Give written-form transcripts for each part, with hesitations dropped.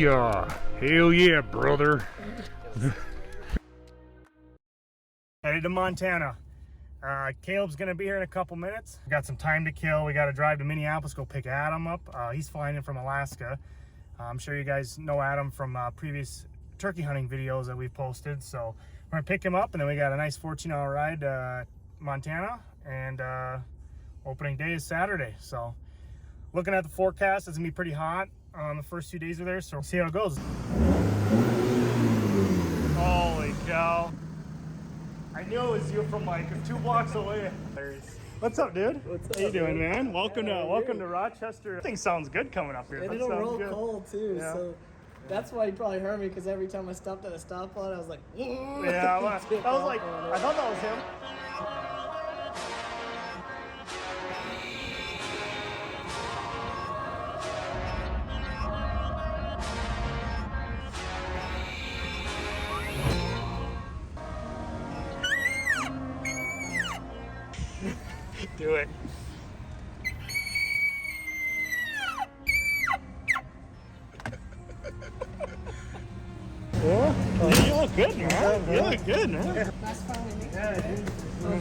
Booyah! Hell yeah, brother. Headed to Montana. Caleb's gonna be here in a couple minutes. We got some time to kill. We gotta drive to Minneapolis, go pick Adam up. He's flying in from Alaska. I'm sure you guys know Adam from previous turkey hunting videos that we've posted. So we're gonna pick him up, and then we got a nice 14-hour ride to Montana, and opening day is Saturday. So looking at the forecast, it's gonna be pretty hot on the first few days we're there, so we'll see how it goes. Holy cow. I knew it was you from like 2 blocks away. What's up, dude? What's up, How you doing, man? man? Welcome to Rochester. Everything sounds good coming up here. And That it'll sounds roll good. cold too, Yeah. so that's why you probably heard me, because every time I stopped at a stoplight, I was like, Yeah, I was like, I thought that was him. Do it. Yeah, you look good, man. You look good, man. Nice finding me. Yeah, dude. Oh,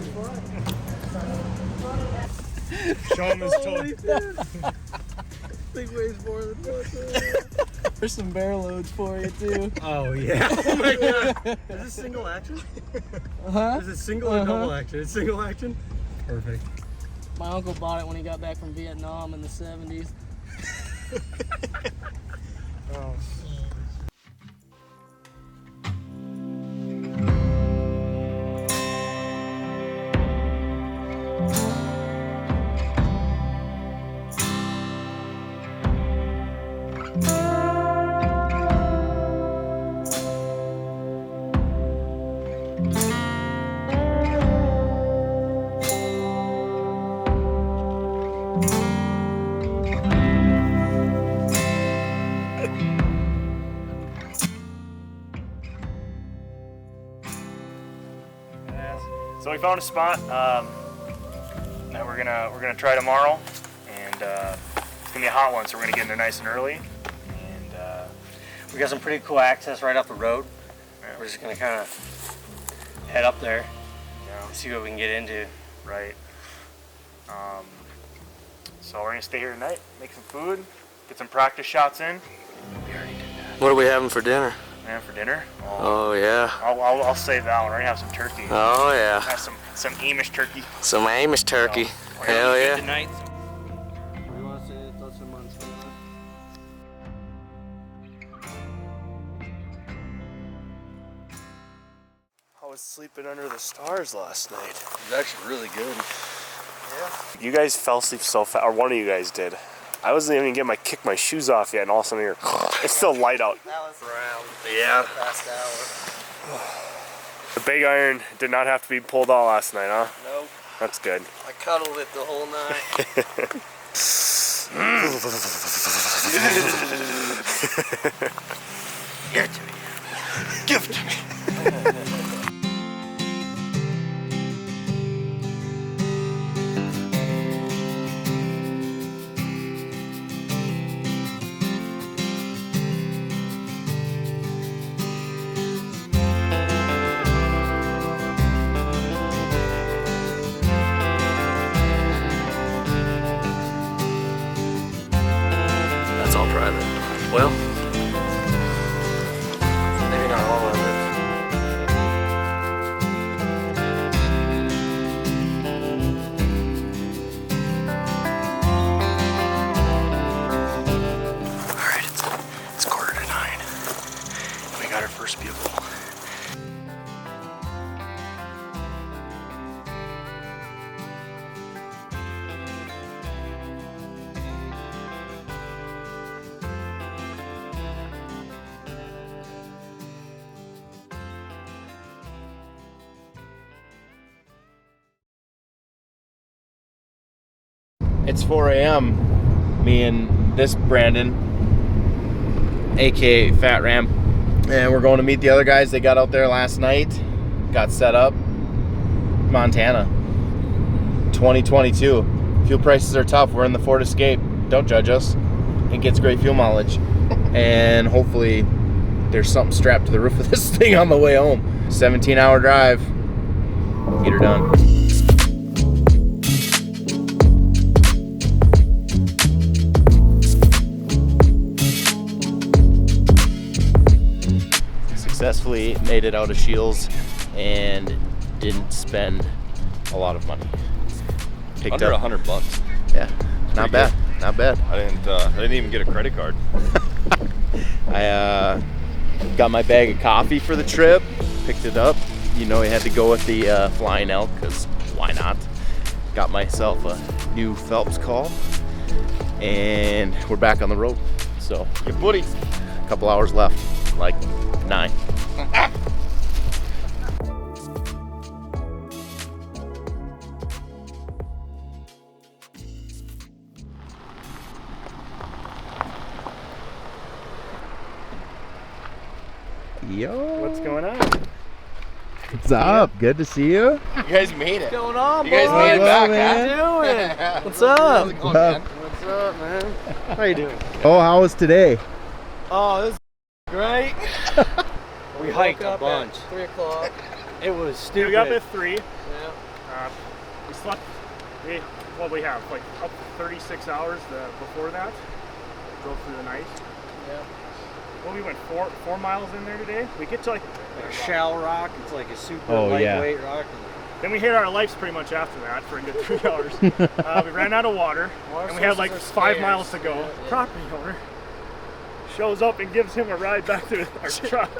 Show him his toe. Thing weighs more than what? There's some bear loads for you too. Oh yeah. Oh my god. Is this single action? Huh? Is it single or double action? It's single action? Perfect. My uncle bought it when he got back from Vietnam in the 70s. Oh. So we found a spot that we're gonna try tomorrow, and it's gonna be a hot one. So we're gonna get in there nice and early, and We got some pretty cool access right up the road. We're just gonna kind of head up there, see what we can get into. right. So we're gonna stay here tonight, make some food, get some practice shots in. What are we having for dinner? And for dinner, Oh yeah. I'll save that one. We're gonna have some turkey. Oh yeah. Have some Amish turkey. Some Amish turkey. We're gonna Hell eat yeah. tonight. We want to say throw some on some. I was sleeping under the stars last night. It was actually really good. You guys fell asleep so fast, or one of you guys did. I wasn't even getting kick my shoes off yet, and all of a sudden it's still light out. That was around Yeah. past hour. The big iron did not have to be pulled out last night, huh? Nope. That's good. I cuddled it the whole night. Give it to me. Give it to me. That's all private. Well, maybe not all of it. Alright, it's 8:45. We got our first bugle. It's 4 a.m. Me and this Brandon, aka Fat Ram, and we're going to meet the other guys. They got out there last night, got set up. Montana, 2022. Fuel prices are tough. We're in the Ford Escape. Don't judge us. It gets great fuel mileage. and hopefully there's something strapped to the roof of this thing on the way home. 17-hour drive. Get her done. Successfully made it out of Shields and didn't spend a lot of money. Picked Under up, $100. yeah, not bad, not bad. I didn't even get a credit card. I got my bag of coffee for the trip, picked it up. You know, I had to go with the Flying Elk because why not? Got myself a new Phelps call, and we're back on the road. So, Your buddy. a couple hours left, like 9. Yo, What's going on? what's up? Good to see you. You guys made it. Going on, You guys boys? made it back, man? huh? What's up? How's it going, man? What's up, man? How you doing? Oh, how was today? Oh, this is great. We hiked a Woke up bunch. at 3 o'clock. It was We stupid. got up at 3. Yeah. We slept. We have like up to 36 hours before that. Drove through the night. Yeah. Well, we went 4 miles in there today. We get to like a shell rock. It's like a super Oh, yeah. lightweight rock. then we hit our lives pretty much after that for a good 3 hours. We ran out of water, and we had like sources are 5 scarce. miles to go. Yeah, yeah. Property owner shows up and gives him a ride back to our truck.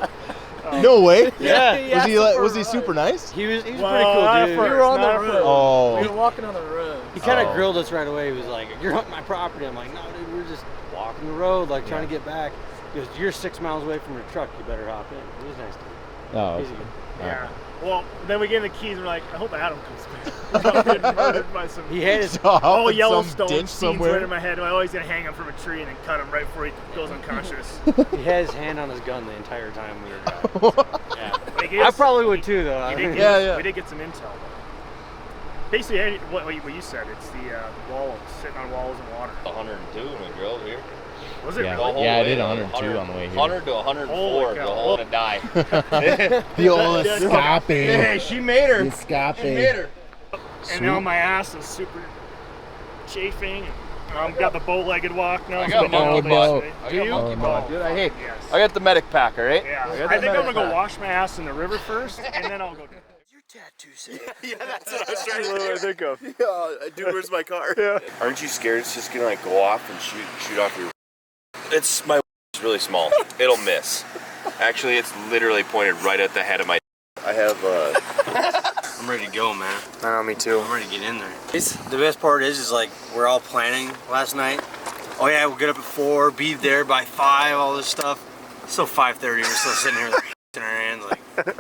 No way. Yeah. Was he super nice? He was pretty Well, cool not dude. at We were on Not the at road. first. Oh. We were walking on the road. He kind of Oh. grilled us right away. He was like, "You're on my property." I'm like, "No, dude, we're just walking the road, like trying to get back." He goes, "You're 6 miles away from your truck. You better hop in." It was nice to meet Oh. him. He's a good. Yeah. Well, then we gave him the keys and we're like, I hope Adam comes back. We're probably getting murdered by some He had his all Yellowstone scenes right in my head. I always gonna hang him from a tree and then cut him right before he goes unconscious. he had his hand on his gun the entire time we were driving. Yeah. But he gave I us- probably would too, though. we I did mean, get, We did get some intel. Basically, what you said, it's the wall sitting on walls and water. 102 when we drove here. Was it Yeah. The really? whole Yeah, I way, did 102 on the way here. 100 to 104 Holy the cow. whole to die. The old escape. Hey, she made her. Escape. She made her. And now my ass is super chafing. Got the bow-legged walk now. I so got we know monkey how butt. big- I Do got you? monkey butt. Dude, Yes. I got the medic pack, all right? Yeah. got I the think I'm medic gonna go pack. wash my ass in the river first, and then I'll go. Your tattoo say. Yeah, that's what I was trying to think of. Yeah, dude, where's my car? Aren't you scared it's just gonna like go off and shoot off your? It's my it's really small. It'll miss. Actually, it's literally pointed right at the head of my. I have I'm ready to go, man. I know, me too. I'm ready to get in there. The best part is like we're all planning last night. Oh yeah, we'll get up at 4, be there by 5, all this stuff. It's still 5:30. We're still sitting here like in our hands, like.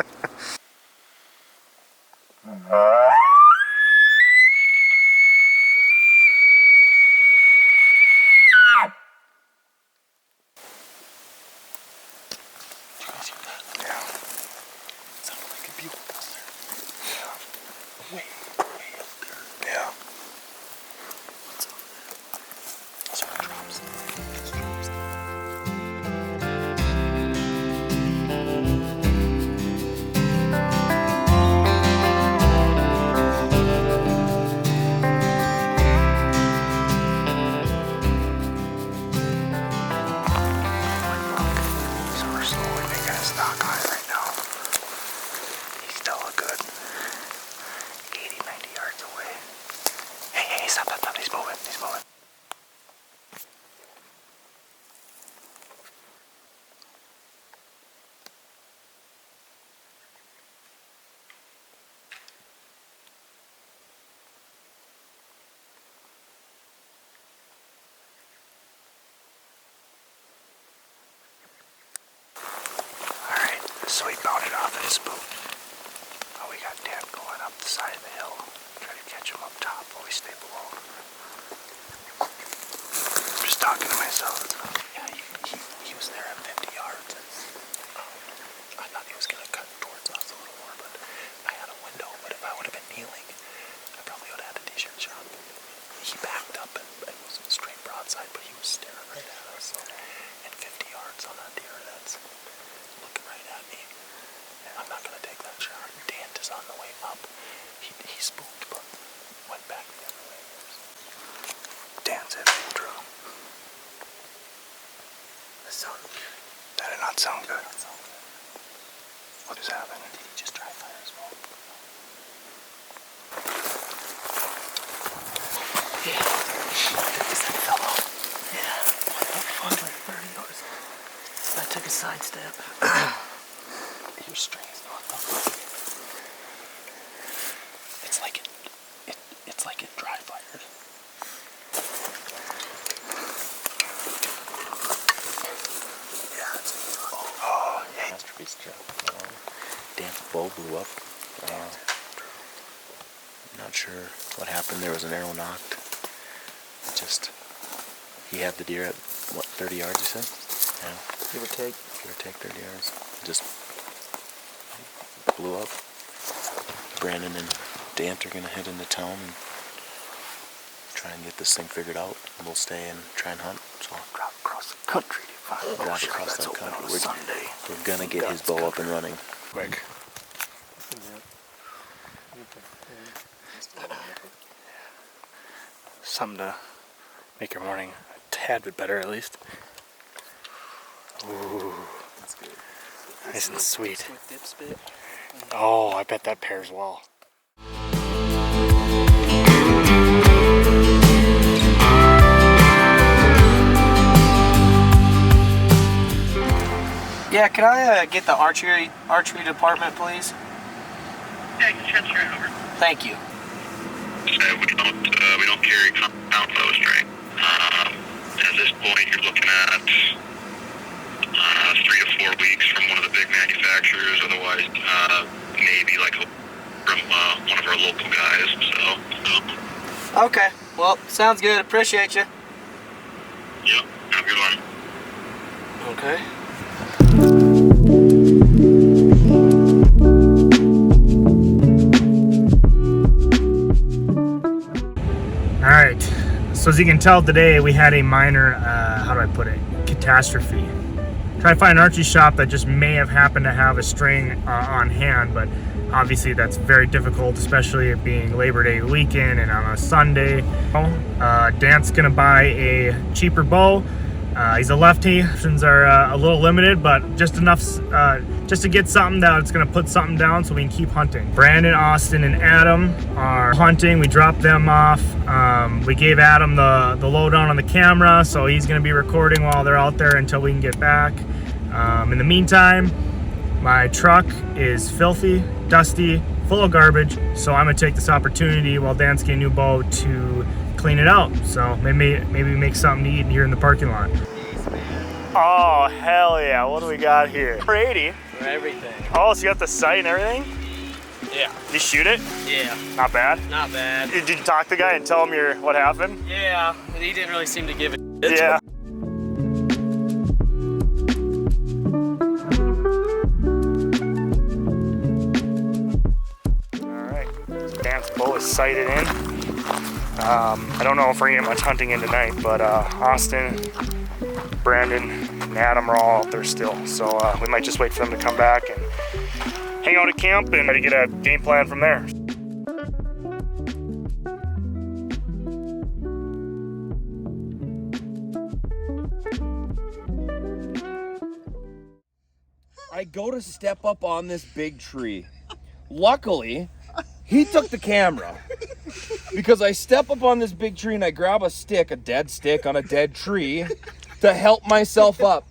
So we're slowly making a stock on it right now. He's still a good 80, 90 yards away. Hey, stop, he's moving, Alright, so he bounded off in his boot. Oh, we got Dan going up the side of the hill. Try to catch him up top while we stay below. I'm just talking to myself. Yeah, he was there at 50 yards. I thought he was going to cut towards us a little more, but I had a window. But if I would have been kneeling, I probably would have had a t-shirt shot. He backed up and was straight broadside, but he was staring right at us. And 50 yards. spooked, but went back the other way. Dan said it true. That sounded good. That did not sound good. What is happening? Did he just dry fire his phone? Yeah. Is that fell off? Yeah. What the fuck? Like 30 yards. I took a sidestep. Your strings. What the fuck? It's like it dry fired. Yeah. Oh, yeah. Masterpiece job. Dan's bow blew up. Not sure what happened. There was an arrow knocked. He had the deer at, what, 30 yards, you said? Yeah. Give or take. Give or take 30 yards. Just blew up. Brandon and Dant are going to head into town and try and get this thing figured out. We'll stay and try and hunt. So Drive across the country to find a drive across that's that open country. on a Sunday. We're going to get his bow up and running. Quick. Something to make your morning a tad bit better, at least. Ooh, That's good. nice and sweet. With dip spit. Oh, I bet that pairs well. Yeah, can I get the archery department, please? Yeah, I can transfer it over. Thank you. We don't carry compound bow string. At this point, you're looking at 3 to 4 weeks from one of the big manufacturers. Otherwise, maybe like from one of our local guys. So. Okay. Well, sounds good. Appreciate you. Yep. Have a good one. Okay. Alright, so as you can tell today we had a minor, how do I put it, catastrophe. Try to find an archery shop that just may have happened to have a string on hand, but obviously that's very difficult, especially it being Labor Day weekend and on a Sunday. Dan's gonna buy a cheaper bow. He's a lefty, options are a little limited, but just enough just to get something that's gonna put something down so we can keep hunting. Brandon, Austin, and Adam are hunting. We dropped them off. We gave Adam the lowdown on the camera, so he's gonna be recording while they're out there until we can get back. In the meantime, my truck is filthy, dusty, full of garbage, so I'm gonna take this opportunity while Dan's getting a new bow to clean it out. So maybe make something to eat here in the parking lot. Oh, hell yeah. What do we got here? 480. For everything. Oh, so you got the sight and everything? Yeah. Did you shoot it? Yeah. Not bad? Not bad. Did you talk to the guy and tell him what happened? Yeah. He didn't really seem to give it. Yeah. Alright. Dan's bow is sighted in. I don't know if we're gonna get much hunting in tonight, but Austin, Brandon, and Adam are all out there still. So we might just wait for them to come back and hang out at camp and try to get a game plan from there. I go to step up on this big tree. Luckily, he took the camera because I step up on this big tree and I grab a stick, a dead stick on a dead tree to help myself up.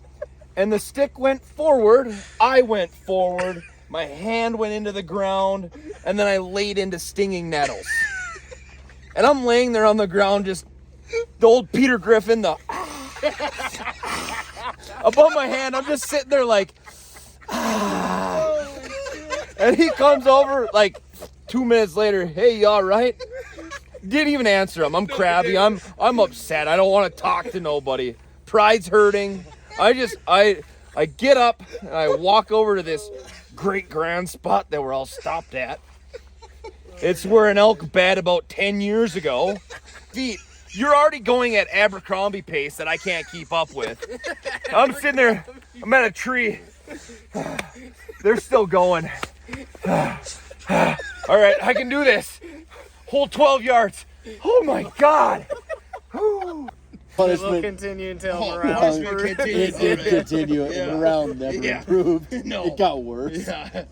And the stick went forward, I went forward, my hand went into the ground, and then I laid into stinging nettles. And I'm laying there on the ground just, the old Peter Griffin, above my hand, I'm just sitting there like, and he comes over like 2 minutes later, hey, you all right? Didn't even answer him. I'm crabby. I'm upset. I don't want to talk to nobody. Pride's hurting. I get up and I walk over to this great grand spot that we're all stopped at. It's where an elk bed about 10 years ago. Feet, you're already going at Abercrombie pace that I can't keep up with. I'm sitting there. I'm at a tree. They're still going. All right, I can do this. Hole 12 yards. Oh my God. We'll Punishment. continue until Oh, morale. punishment continues. It did continue. Yeah. Morale never Yeah. improved. No. It got worse. Yeah.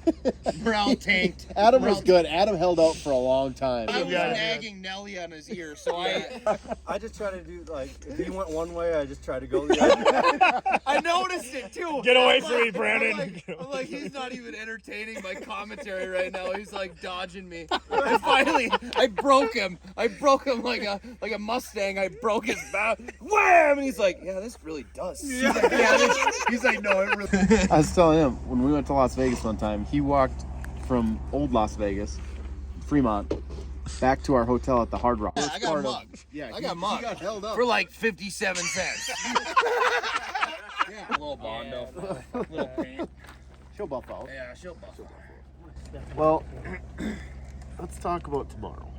Morale tanked. Adam was good. Adam held out for a long time. I was nagging Nelly on his ear, so I just try to do like if he went one way, I just try to go the other. I noticed it too. Get away from me, Brandon. I'm like, he's not even entertaining my commentary right now. He's like dodging me. And finally, I broke him. I broke him like a Mustang. I broke his back. Wham! And he's like, yeah, this really does. He's like, he's like, no, it really. I was telling him when we went to Las Vegas one time, he walked from old Las Vegas, Fremont, back to our hotel at the Hard Rock. I got mugged. Yeah, I got mugged. He got held up. For like 57 cents. Yeah, a little Bondo. Little paint. She'll buff out. Yeah, she'll buff out. Well, let's talk about tomorrow.